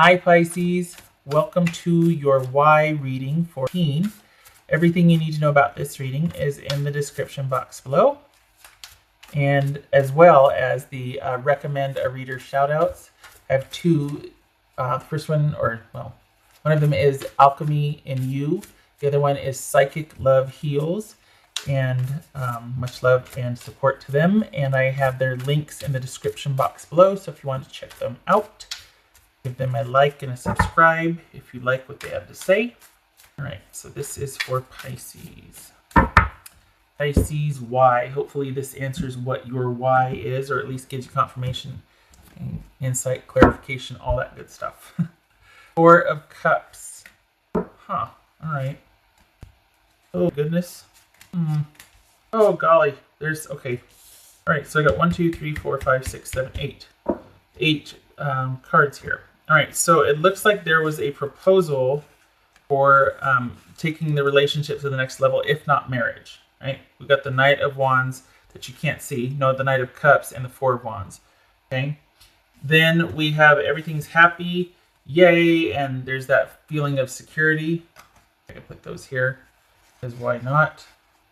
Hi Pisces, welcome to your why reading for teen. Everything you need to know about this reading is in the description box below, and as well as the recommend a reader shout outs. I have two. The first one, one of them is Alchemy in You. The other one is Psychic Love Heals, and much love and support to them. And I have their links in the description box below, so if you want to check them out, give them a like and a subscribe if you like what they have to say. All right, so this is for Pisces. Pisces, why? Hopefully this answers what your why is, or at least gives you confirmation, insight, clarification, all that good stuff. Four of Cups. All right. Oh, goodness. Oh, golly. Okay. All right, so I got 1, 2, 3, 4, 5, 6, 7, 8. 8 cards here. All right, so it looks like there was a proposal for taking the relationship to the next level, if not marriage, right? We got the Knight of Wands that you can't see. No, the Knight of Cups and the Four of Wands, okay? Then we have everything's happy, yay, and there's that feeling of security. I can put those here, because why not?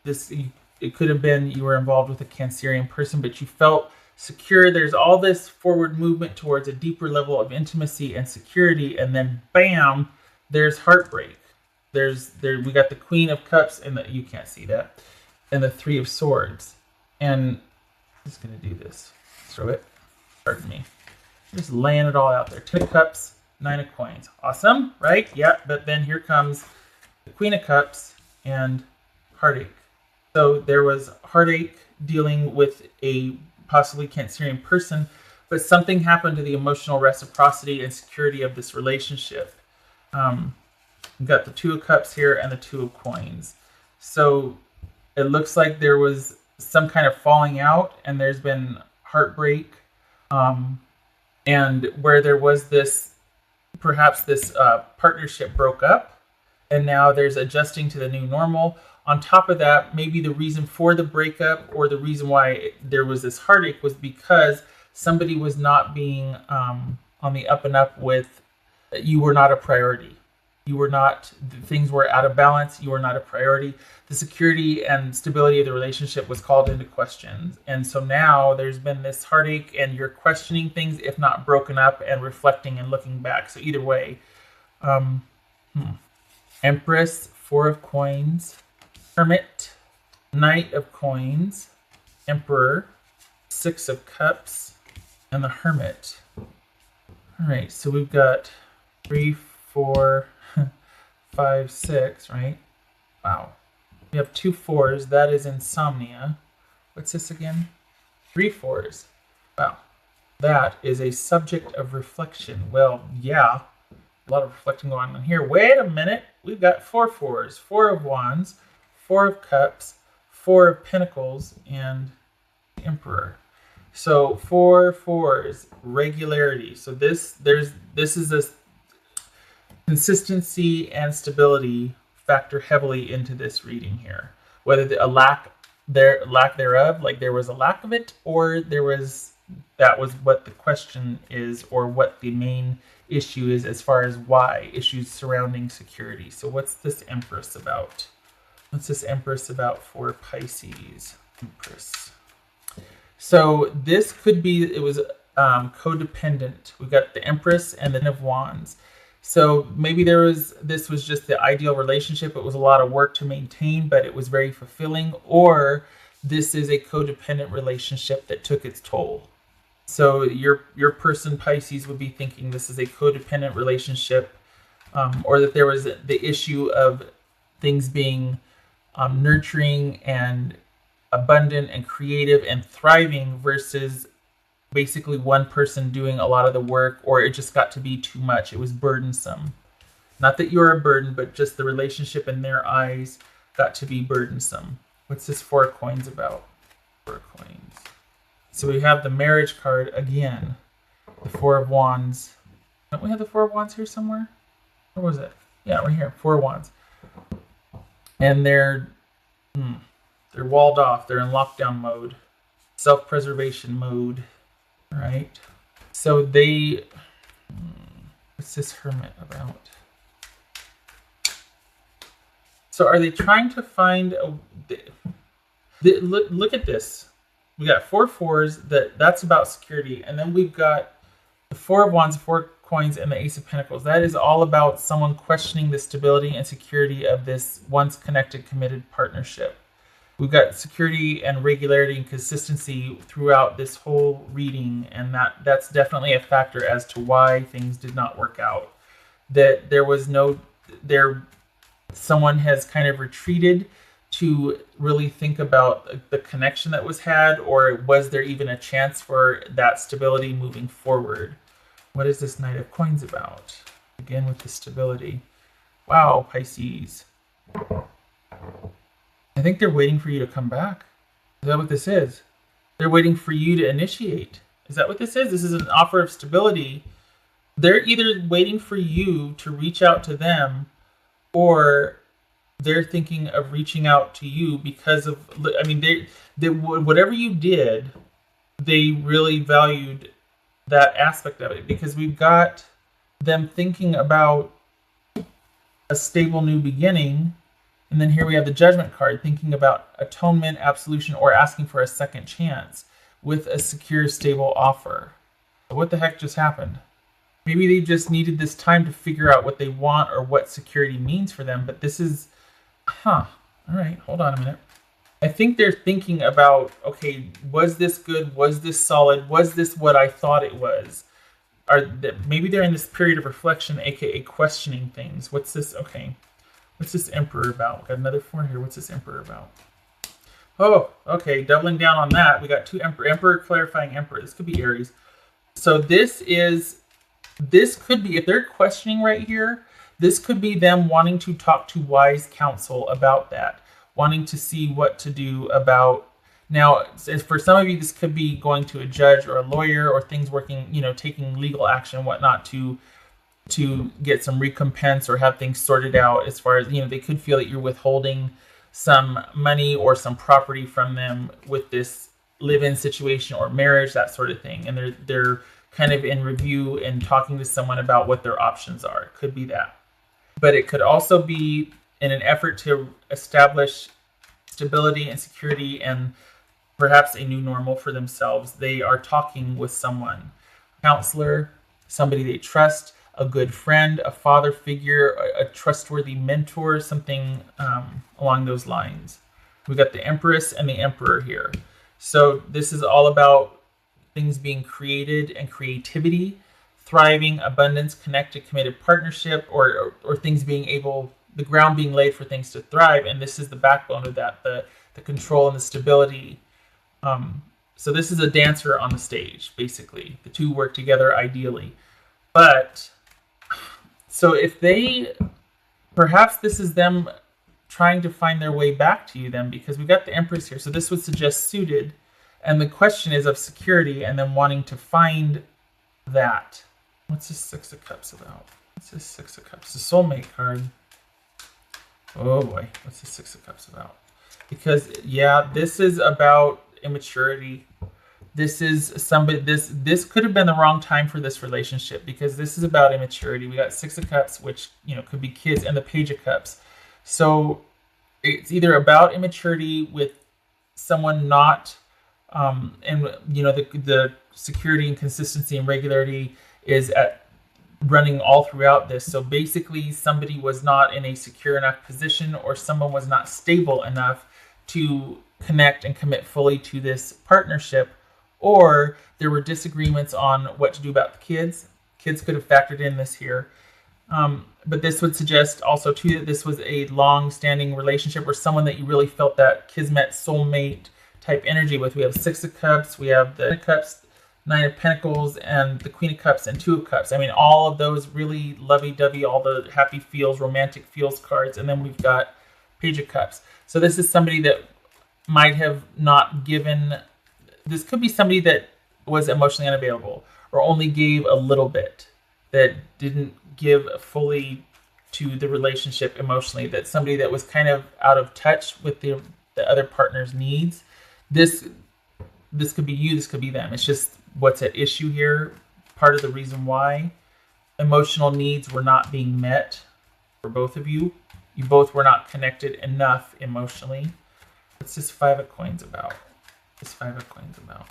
It could have been you were involved with a Cancerian person, but you felt secure. There's all this forward movement towards a deeper level of intimacy and security, and then bam, there's heartbreak. We got the Queen of Cups, and you can't see that, and the Three of Swords. And I'm just gonna do this. Throw it. Pardon me. Just laying it all out there. 2 of Cups, 9 of Coins. Awesome, right? Yeah. But then here comes the Queen of Cups and heartache. So there was heartache dealing with a possibly Cancerian person, but something happened to the emotional reciprocity and security of this relationship. We've got the 2 of Cups here and the 2 of Coins. So it looks like there was some kind of falling out, and there's been heartbreak, and where there was perhaps this partnership broke up, and now there's adjusting to the new normal. On top of that, maybe the reason for the breakup, or the reason why there was this heartache, was because somebody was not being on the up and up with, you were not a priority. Things were out of balance. You were not a priority. The security and stability of the relationship was called into question. And so now there's been this heartache, and you're questioning things, if not broken up, and reflecting and looking back. So either way, Empress, 4 of Coins, Hermit, Knight of Coins, Emperor, 6 of Cups, and the Hermit. All right, so we've got 3, 4, 5, 6, right? Wow. We have 2 4s. That is insomnia. What's this again? 3 4s. Wow. That is a subject of reflection. Well, yeah, a lot of reflecting going on here. Wait a minute. We've got 4 4s, 4 of Wands, 4 of Cups, 4 of Pentacles, and Emperor. So 4 4s, regularity. So this is a consistency and stability factor heavily into this reading here. Whether a lack thereof, like there was a lack of it, or that was what the question is, or what the main issue is as far as why, issues surrounding security. So what's this Empress about? What's this Empress about for Pisces? Empress. So this could be, it was codependent. We got the Empress and the 10 of Wands. So maybe this was just the ideal relationship. It was a lot of work to maintain, but it was very fulfilling. Or this is a codependent relationship that took its toll. So your person, Pisces, would be thinking this is a codependent relationship, or that there was the issue of things being nurturing and abundant and creative and thriving, versus basically one person doing a lot of the work, or it just got to be too much. It was burdensome. Not that you're a burden, but just the relationship in their eyes got to be burdensome. What's this 4 of Coins about? 4 of Coins. So we have the marriage card again. The 4 of Wands. Don't we have the 4 of Wands here somewhere? Where was it? Yeah, right here. 4 of Wands. And they're walled off. They're in lockdown mode. Self-preservation mode. Right? So they What's this Hermit about? So are they trying to find look at this. We got 4 fours, that's about security. And then we've got the 4 of Wands, 4 coins, and the Ace of Pentacles. That is all about someone questioning the stability and security of this once connected, committed partnership. We've got security and regularity and consistency throughout this whole reading, and that's definitely a factor as to why things did not work out. That someone has kind of retreated to really think about the connection that was had, or was there even a chance for that stability moving forward? What is this Knight of Coins about? Again with the stability. Wow, Pisces. I think they're waiting for you to come back. Is that what this is? They're waiting for you to initiate. Is that what this is? This is an offer of stability. They're either waiting for you to reach out to them, or they're thinking of reaching out to you because of, I mean, they whatever you did, they really valued that aspect of it, because we've got them thinking about a stable new beginning. And then here we have the Judgment card, thinking about atonement, absolution, or asking for a second chance with a secure, stable offer. What the heck just happened? Maybe they just needed this time to figure out what they want or what security means for them. But this is, all right, hold on a minute. I think they're thinking about, okay, was this good? Was this solid? Was this what I thought it was? Maybe they're in this period of reflection, aka questioning things. What's this? Okay. What's this Emperor about? Got another 4 here. What's this Emperor about? Oh, okay. Doubling down on that. We got 2 Emperor, clarifying Emperor. This could be Aries. So this could be, if they're questioning right here, this could be them wanting to talk to wise counsel about that. Wanting to see what to do about. Now, for some of you, this could be going to a judge or a lawyer, or things working, taking legal action, whatnot, to get some recompense or have things sorted out, as far as, they could feel that you're withholding some money or some property from them with this live-in situation or marriage, that sort of thing. And they're kind of in review and talking to someone about what their options are. It could be that. But it could also be in an effort to establish stability and security and perhaps a new normal for themselves. They are talking with someone, a counselor, somebody they trust, a good friend, a father figure, a trustworthy mentor, something along those lines. We got the Empress and the Emperor here. So this is all about things being created and creativity, thriving, abundance, connected, committed partnership, or things being able, the ground being laid for things to thrive. And this is the backbone of that, the control and the stability. So this is a dancer on the stage, basically. The two work together ideally. But so if perhaps this is them trying to find their way back to you then, because we got the Empress here. So this would suggest suited. And the question is of security and then wanting to find that. What's this 6 of Cups about? What's this 6 of Cups? The Soulmate card. Oh boy, what's the 6 of Cups about? Because, yeah, this is about immaturity. This is somebody, this could have been the wrong time for this relationship, because this is about immaturity. We got 6 of Cups, which, could be kids, and the Page of Cups. So it's either about immaturity with someone not, the security and consistency and regularity is running all throughout this. So basically somebody was not in a secure enough position, or someone was not stable enough to connect and commit fully to this partnership, or there were disagreements on what to do about the kids. Kids could have factored in this here. But this would suggest also too that this was a long-standing relationship, or someone that you really felt that kismet, soulmate type energy with. We have 6 of Cups, we have the Cups, 9 of Pentacles, and the Queen of Cups and 2 of Cups. I mean, all of those really lovey-dovey, all the happy feels, romantic feels cards. And then we've got Page of Cups. So this is somebody that might have not given, this could be somebody that was emotionally unavailable, or only gave a little bit, that didn't give fully to the relationship emotionally, that somebody that was kind of out of touch with the other partner's needs. This could be you, this could be them. It's just what's at issue here, part of the reason why. emotional needs were not being met for both of you. You both were not connected enough emotionally. What's this Five of Coins about? This Five of Coins about.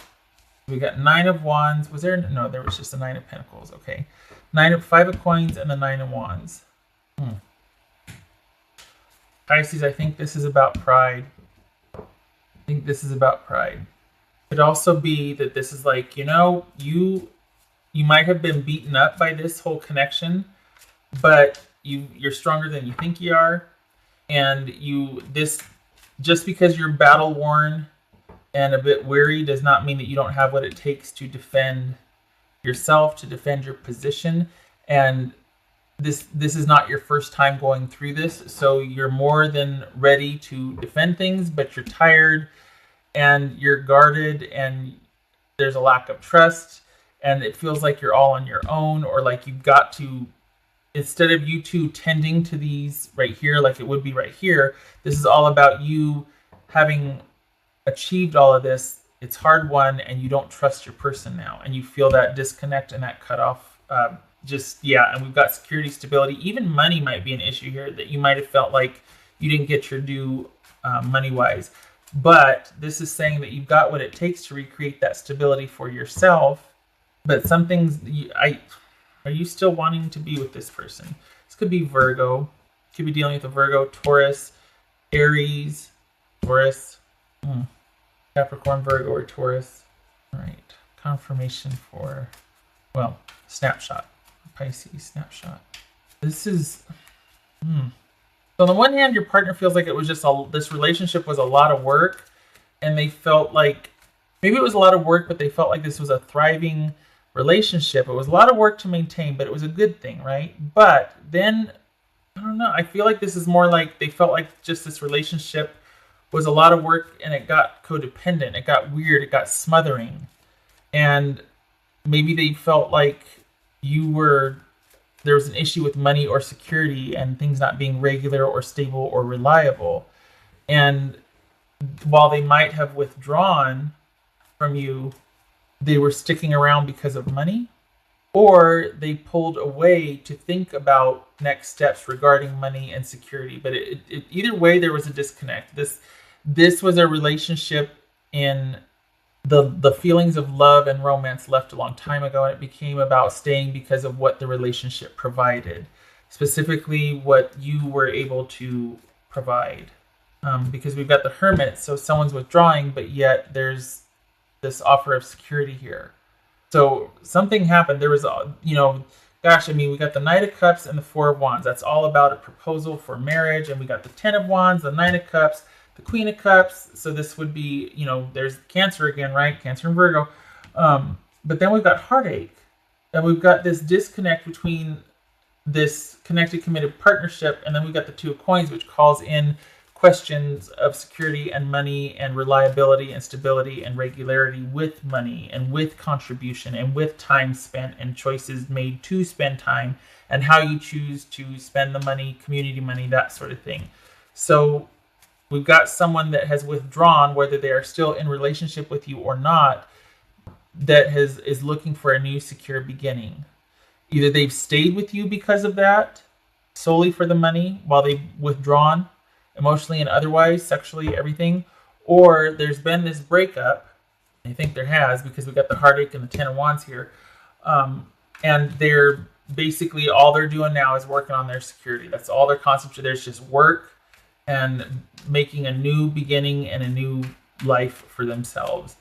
We got Nine of Wands. Was there? No, there was just a Nine of Pentacles. Okay. Five of Coins and the Nine of Wands. Pisces, I think this is about pride. Could also be that this is like, you might have been beaten up by this whole connection, but you're stronger than you think you are. And just because you're battle worn and a bit weary does not mean that you don't have what it takes to defend yourself, to defend your position. And this is not your first time going through this, so you're more than ready to defend things, but you're tired and you're guarded and there's a lack of trust and it feels like you're all on your own, or like you've got to, instead of you two tending to these right here like it would be right here, this is all about you having achieved all of this. It's hard won and you don't trust your person now, and you feel that disconnect and that cutoff. And we've got security, stability. Even money might be an issue here, that you might have felt like you didn't get your due money-wise. But this is saying that you've got what it takes to recreate that stability for yourself. But some things, are you still wanting to be with this person? This could be Virgo. Could be dealing with a Virgo, Taurus, Aries, Taurus, Capricorn, Virgo, or Taurus. All right. Confirmation for, snapshot. Pisces snapshot. This is, So on the one hand, your partner feels like it was just this relationship was a lot of work, and they felt like maybe it was a lot of work, but they felt like this was a thriving relationship. It was a lot of work to maintain, but it was a good thing, right? But then, I don't know, I feel like this is more like they felt like just this relationship was a lot of work and it got codependent. It got weird. It got smothering. And maybe they felt like there was an issue with money or security and things not being regular or stable or reliable. And while they might have withdrawn from you, they were sticking around because of money, or they pulled away to think about next steps regarding money and security. But either way, there was a disconnect. This was a relationship in the feelings of love and romance left a long time ago, and it became about staying because of what the relationship provided, specifically what you were able to provide. Because we've got the Hermit, so someone's withdrawing, but yet there's this offer of security here. So something happened. There was, we got the Knight of Cups and the Four of Wands. That's all about a proposal for marriage. And we got the Ten of Wands, the Nine of Cups, the Queen of Cups. So this would be, there's Cancer again, right? Cancer and Virgo. But then we've got heartache. And we've got this disconnect between this connected, committed partnership. And then we've got the Two of Coins, which calls in questions of security and money and reliability and stability and regularity with money and with contribution and with time spent and choices made to spend time and how you choose to spend the money, community money, that sort of thing. So we've got someone that has withdrawn, whether they are still in relationship with you or not, that is looking for a new secure beginning. Either they've stayed with you because of that, solely for the money, while they've withdrawn, emotionally and otherwise, sexually, everything, or there's been this breakup. I think there has, because we got the heartache and the Ten of Wands here, and they're basically, all they're doing now is working on their security. That's all they're concentrating. There's just work and making a new beginning and a new life for themselves.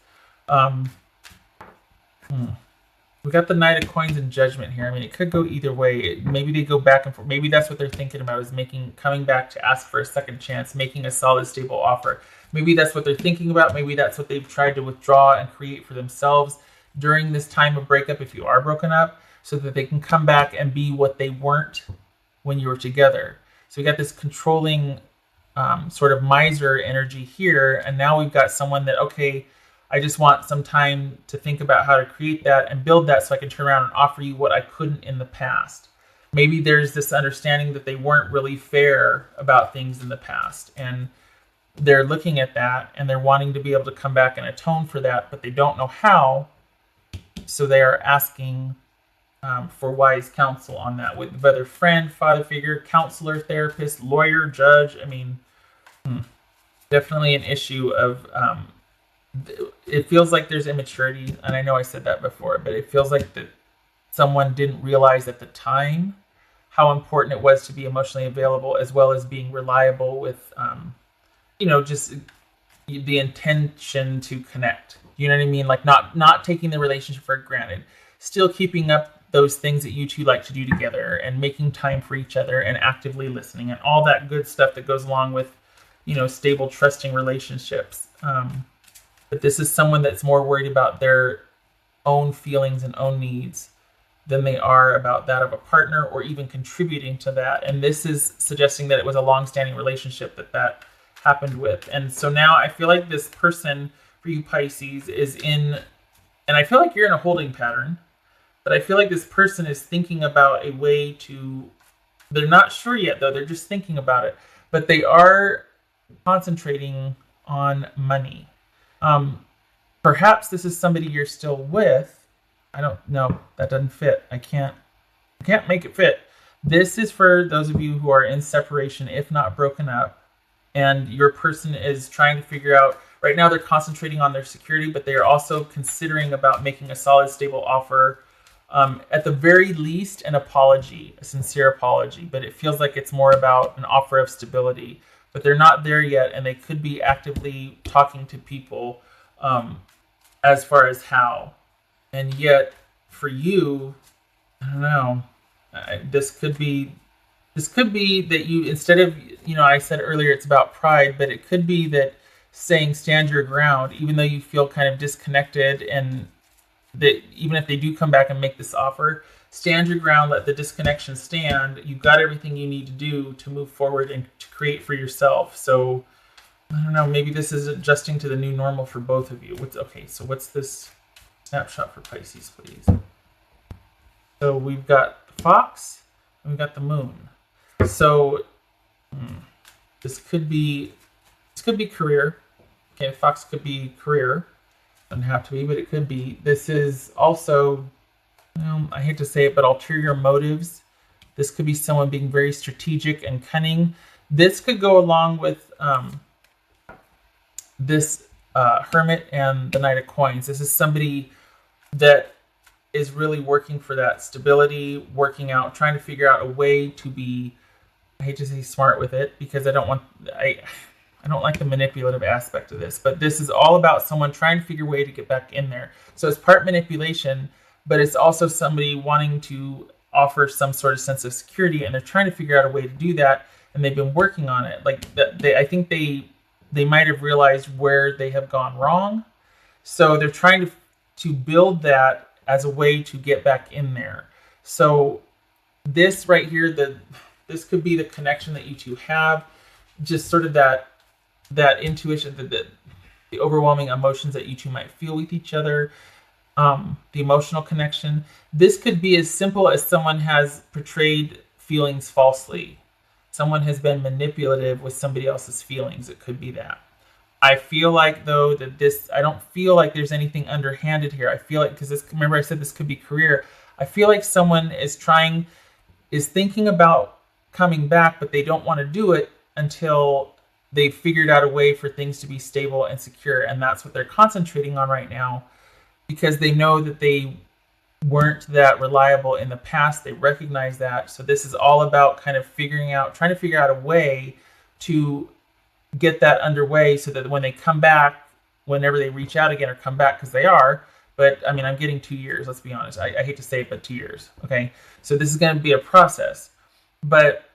We got the Knight of Coins and Judgment here. It could go either way. Maybe they go back and forth. Maybe that's what they're thinking about, is coming back to ask for a second chance, making a solid, stable offer. Maybe that's what they're thinking about. Maybe that's what they've tried to withdraw and create for themselves during this time of breakup, if you are broken up, so that they can come back and be what they weren't when you were together. So we got this controlling sort of miser energy here. And now we've got someone that, okay, I just want some time to think about how to create that and build that so I can turn around and offer you what I couldn't in the past. Maybe there's this understanding that they weren't really fair about things in the past, and they're looking at that and they're wanting to be able to come back and atone for that, but they don't know how. So they are asking for wise counsel on that, with whether friend, father figure, counselor, therapist, lawyer, judge. I mean, definitely an issue of, it feels like there's immaturity. And I know I said that before, but it feels like that someone didn't realize at the time how important it was to be emotionally available, as well as being reliable with, just the intention to connect. You know what I mean? Like not taking the relationship for granted, still keeping up those things that you two like to do together, and making time for each other, and actively listening, and all that good stuff that goes along with, stable, trusting relationships. But this is someone that's more worried about their own feelings and own needs than they are about that of a partner, or even contributing to that. And this is suggesting that it was a long-standing relationship that happened with. And so now I feel like this person for you Pisces is in, and I feel like you're in a holding pattern, but I feel like this person is thinking about a way to, they're not sure yet though, they're just thinking about it, but they are concentrating on money. Perhaps this is somebody you're still with. I don't know. That doesn't fit. I can't make it fit. This is for those of you who are in separation, if not broken up, and your person is trying to figure out, right now they're concentrating on their security, but they are also considering about making a solid, stable offer. At the very least, an apology, a sincere apology, but it feels like it's more about an offer of stability. But they're not there yet, and they could be actively talking to people as far as how. And yet, for you, I don't know. This could be that you, instead of, I said earlier it's about pride, but it could be that saying stand your ground, even though you feel kind of disconnected, and that even if they do come back and make this offer, stand your ground, let the disconnection stand. You've got everything you need to do to move forward and to create for yourself. So, I don't know, maybe this is adjusting to the new normal for both of you. So what's this snapshot for Pisces, please? So we've got the fox and we've got the moon. So this could be career. Okay, fox could be career. Doesn't have to be, but it could be. This is also, I hate to say it, but ulterior motives. This could be someone being very strategic and cunning. This could go along with this hermit and the Knight of Coins. This is somebody that is really working for that stability, working out, trying to figure out a way to be, I hate to say smart with it, because I don't like the manipulative aspect of this, but this is all about someone trying to figure a way to get back in there. So it's part manipulation, but it's also somebody wanting to offer some sort of sense of security, and they're trying to figure out a way to do that, and they've been working on it. Like I think they might have realized where they have gone wrong, so they're trying to build that as a way to get back in there. So this right here, this could be the connection that you two have, just sort of that intuition, the overwhelming emotions that you two might feel with each other, the emotional connection. This could be as simple as someone has portrayed feelings falsely. Someone has been manipulative with somebody else's feelings. It could be that. I feel like, though, that I don't feel like there's anything underhanded here. I feel like, because remember I said this could be career. I feel like someone is thinking about coming back, but they don't want to do it until they've figured out a way for things to be stable and secure. And that's what they're concentrating on right now, because they know that they weren't that reliable in the past. They recognize that. So this is all about kind of trying to figure out a way to get that underway, so that when they come back, whenever they reach out again or come back, because they are, but I mean, I'm getting 2 years, let's be honest. I hate to say it, but 2 years. Okay. So this is going to be a process, but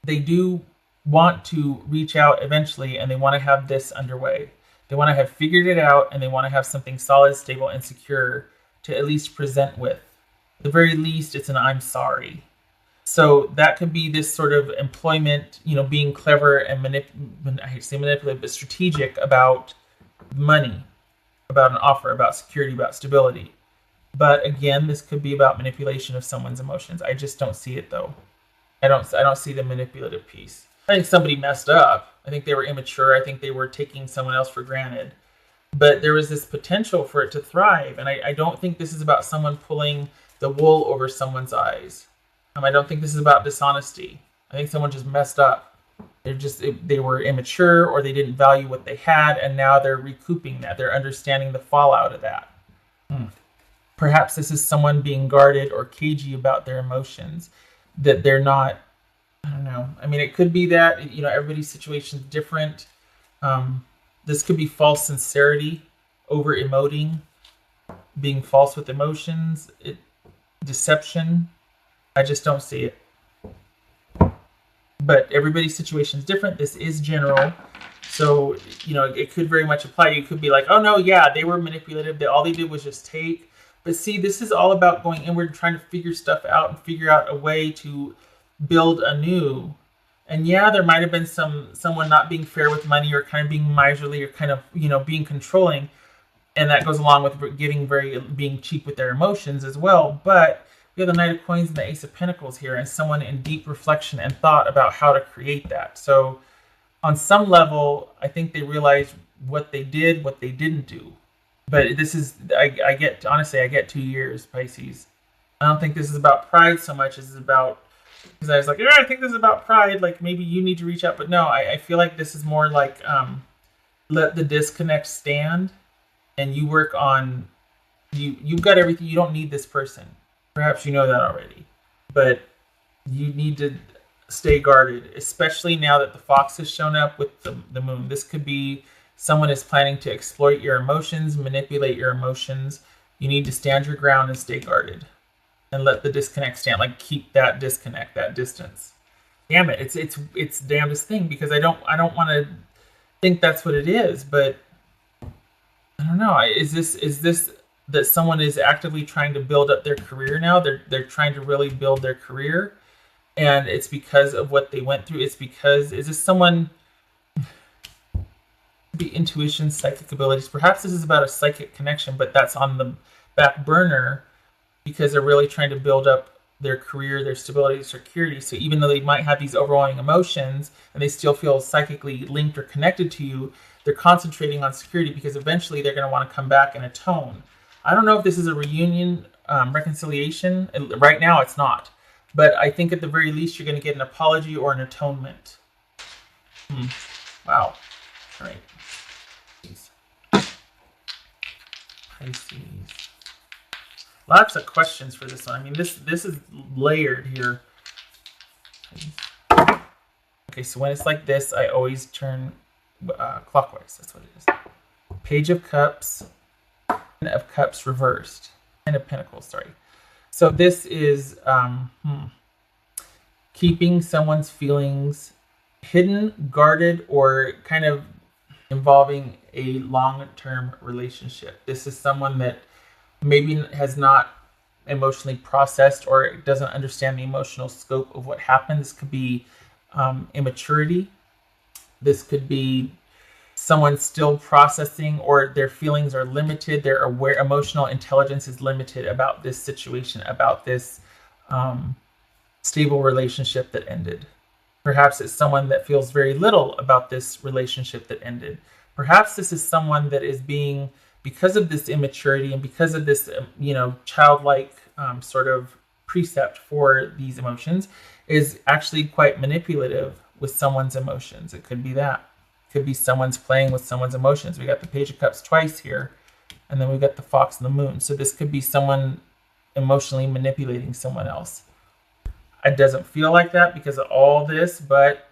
they do want to reach out eventually, and they want to have this underway. They want to have figured it out, and they want to have something solid, stable, and secure to at least present with. At the very least, it's an I'm sorry. So that could be this sort of employment, being clever and I hate to say manipulative, but strategic about money, about an offer, about security, about stability. But again, this could be about manipulation of someone's emotions. I just don't see it, though. I don't see the manipulative piece. I think somebody messed up. I think they were immature. I think they were taking someone else for granted. But there was this potential for it to thrive. And I don't think this is about someone pulling the wool over someone's eyes. I don't think this is about dishonesty. I think someone just messed up. They were immature, or they didn't value what they had, and now they're recouping that. They're understanding the fallout of that. Perhaps this is someone being guarded or cagey about their emotions, that they're not, I don't know. I mean, it could be that, everybody's situation is different. This could be false sincerity, over emoting, being false with emotions, deception. I just don't see it. But everybody's situation is different. This is general. So, it could very much apply. You could be like, oh no, yeah, they were manipulative. All they did was just take. But see, this is all about going inward and trying to figure stuff out and figure out a way to build anew. And yeah, there might have been someone not being fair with money, or kind of being miserly, or kind of, being controlling. And that goes along with being cheap with their emotions as well. But we have the Knight of Coins and the Ace of Pentacles here, and someone in deep reflection and thought about how to create that. So on some level, I think they realized what they did, what they didn't do. But this is, I get 2 years, Pisces. I don't think this is about pride so much as it's about, because I was like, I think this is about pride. Like, maybe you need to reach out. But no, I feel like this is more like, let the disconnect stand, and you work on, you've got everything. You don't need this person. Perhaps you know that already. But you need to stay guarded, especially now that the fox has shown up with the moon. This could be someone is planning to exploit your emotions, manipulate your emotions. You need to stand your ground and stay guarded, and let the disconnect stand. Like, keep that disconnect, that distance. Damn it, it's the damnedest thing, because I don't want to think that's what it is, but I don't know. Is this that someone is actively trying to build up their career now? They're trying to really build their career, and it's because of what they went through. Is this someone? Be intuition, psychic abilities. Perhaps this is about a psychic connection, but that's on the back burner because they're really trying to build up their career, their stability, security. So even though they might have these overwhelming emotions and they still feel psychically linked or connected to you, they're concentrating on security, because eventually they're going to want to come back and atone. I don't know if this is a reunion, reconciliation. Right now it's not. But I think at the very least you're going to get an apology or an atonement. Wow. All right. Pisces. Lots of questions for this one. I mean, this is layered here. Okay, so when it's like this, I always turn clockwise. That's what it is. Page of Cups, Ten of Cups reversed. Ten of Pentacles, sorry. So this is keeping someone's feelings hidden, guarded, or kind of involving a long-term relationship. This is someone that maybe has not emotionally processed or doesn't understand the emotional scope of what happened. This could be immaturity. This could be someone still processing, or their feelings are limited. Their emotional intelligence is limited about this situation, about this stable relationship that ended. Perhaps it's someone that feels very little about this relationship that ended. Perhaps this is someone that is being, because of this immaturity and because of this, childlike sort of precept for these emotions, is actually quite manipulative with someone's emotions. It could be that. It could be someone's playing with someone's emotions. We got the Page of Cups twice here, and then we've got the Fox and the Moon. So this could be someone emotionally manipulating someone else. It doesn't feel like that because of all this, but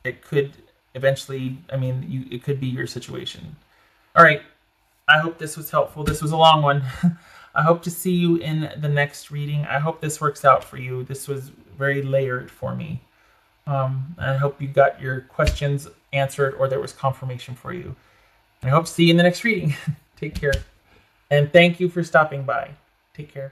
it could eventually, it could be your situation. All right. I hope this was helpful. This was a long one. I hope to see you in the next reading. I hope this works out for you. This was very layered for me. I hope you got your questions answered, or there was confirmation for you. And I hope to see you in the next reading. Take care. And thank you for stopping by. Take care.